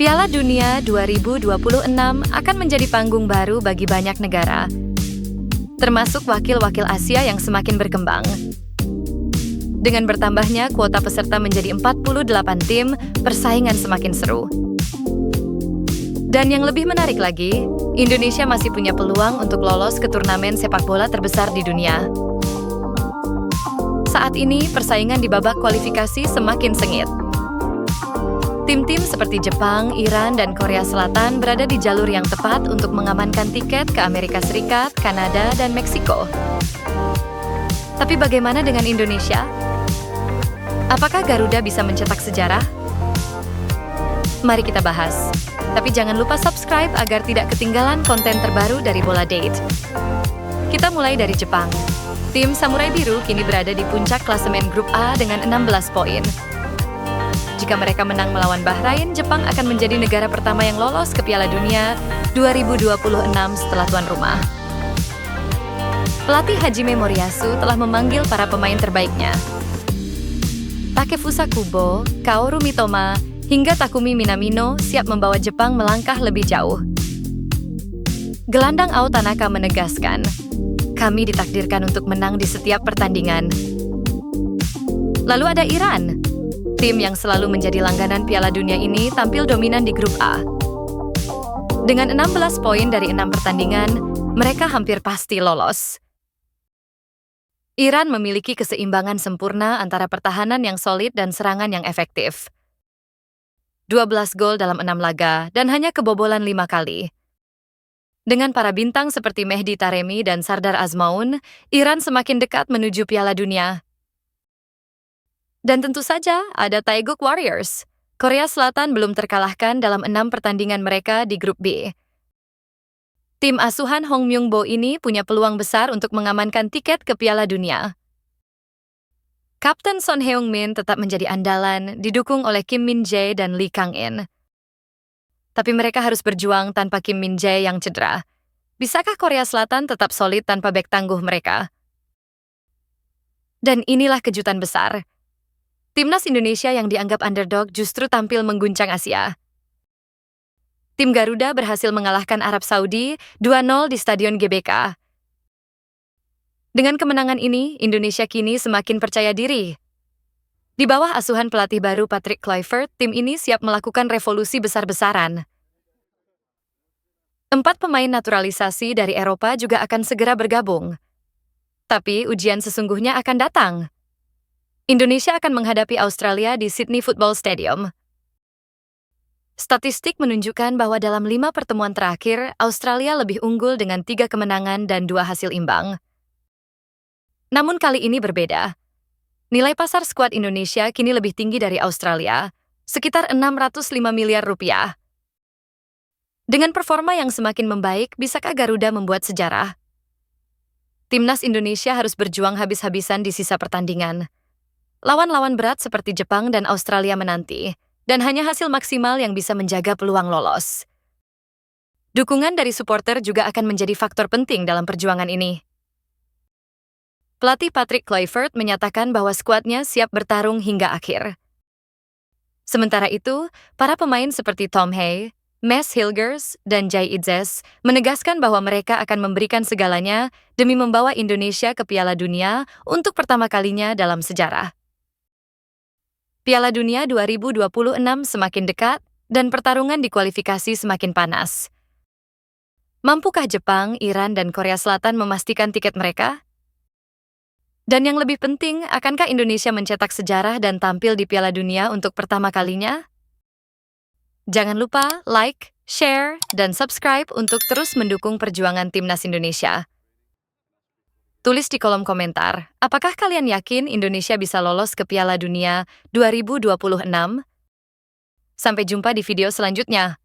Piala Dunia 2026 akan menjadi panggung baru bagi banyak negara, termasuk wakil-wakil Asia yang semakin berkembang. Dengan bertambahnya kuota peserta menjadi 48 tim, persaingan semakin seru. Dan yang lebih menarik lagi, Indonesia masih punya peluang untuk lolos ke turnamen sepak bola terbesar di dunia. Saat ini, persaingan di babak kualifikasi semakin sengit. Tim-tim seperti Jepang, Iran, dan Korea Selatan berada di jalur yang tepat untuk mengamankan tiket ke Amerika Serikat, Kanada, dan Meksiko. Tapi bagaimana dengan Indonesia? Apakah Garuda bisa mencetak sejarah? Mari kita bahas. Tapi jangan lupa subscribe agar tidak ketinggalan konten terbaru dari Bola Date. Kita mulai dari Jepang. Tim Samurai Biru kini berada di puncak klasemen Grup A dengan 16 poin. Jika mereka menang melawan Bahrain, Jepang akan menjadi negara pertama yang lolos ke Piala Dunia 2026 setelah tuan rumah. Pelatih Hajime Moriyasu telah memanggil para pemain terbaiknya. Takefusa Kubo, Kaoru Mitoma, hingga Takumi Minamino siap membawa Jepang melangkah lebih jauh. Gelandang Ao Tanaka menegaskan, "Kami ditakdirkan untuk menang di setiap pertandingan." Lalu ada Iran. Tim yang selalu menjadi langganan Piala Dunia ini tampil dominan di Grup A. Dengan 16 poin dari 6 pertandingan, mereka hampir pasti lolos. Iran memiliki keseimbangan sempurna antara pertahanan yang solid dan serangan yang efektif. 12 gol dalam 6 laga dan hanya kebobolan 5 kali. Dengan para bintang seperti Mehdi Taremi dan Sardar Azmoun, Iran semakin dekat menuju Piala Dunia. Dan tentu saja ada Taeguk Warriors. Korea Selatan belum terkalahkan dalam 6 pertandingan mereka di Grup B. Tim asuhan Hong Myung-bo ini punya peluang besar untuk mengamankan tiket ke Piala Dunia. Kapten Son Heung-min tetap menjadi andalan, didukung oleh Kim Min-jae dan Lee Kang-in. Tapi mereka harus berjuang tanpa Kim Min-jae yang cedera. Bisakah Korea Selatan tetap solid tanpa bek tangguh mereka? Dan inilah kejutan besar. Timnas Indonesia yang dianggap underdog justru tampil mengguncang Asia. Tim Garuda berhasil mengalahkan Arab Saudi 2-0 di Stadion GBK. Dengan kemenangan ini, Indonesia kini semakin percaya diri. Di bawah asuhan pelatih baru Patrick Kluivert, tim ini siap melakukan revolusi besar-besaran. 4 pemain naturalisasi dari Eropa juga akan segera bergabung. Tapi ujian sesungguhnya akan datang. Indonesia akan menghadapi Australia di Sydney Football Stadium. Statistik menunjukkan bahwa dalam 5 pertemuan terakhir, Australia lebih unggul dengan 3 kemenangan dan 2 hasil imbang. Namun kali ini berbeda. Nilai pasar skuad Indonesia kini lebih tinggi dari Australia, sekitar 605 miliar rupiah. Dengan performa yang semakin membaik, bisakah Garuda membuat sejarah? Timnas Indonesia harus berjuang habis-habisan di sisa pertandingan. Lawan-lawan berat seperti Jepang dan Australia menanti, dan hanya hasil maksimal yang bisa menjaga peluang lolos. Dukungan dari supporter juga akan menjadi faktor penting dalam perjuangan ini. Pelatih Patrick Kluivert menyatakan bahwa skuadnya siap bertarung hingga akhir. Sementara itu, para pemain seperti Tom Hay, Mes Hilgers, dan Jai Idzes menegaskan bahwa mereka akan memberikan segalanya demi membawa Indonesia ke Piala Dunia untuk pertama kalinya dalam sejarah. Piala Dunia 2026 semakin dekat dan pertarungan di kualifikasi semakin panas. Mampukah Jepang, Iran, dan Korea Selatan memastikan tiket mereka? Dan yang lebih penting, akankah Indonesia mencetak sejarah dan tampil di Piala Dunia untuk pertama kalinya? Jangan lupa like, share, dan subscribe untuk terus mendukung perjuangan Timnas Indonesia. Tulis di kolom komentar, apakah kalian yakin Indonesia bisa lolos ke Piala Dunia 2026? Sampai jumpa di video selanjutnya.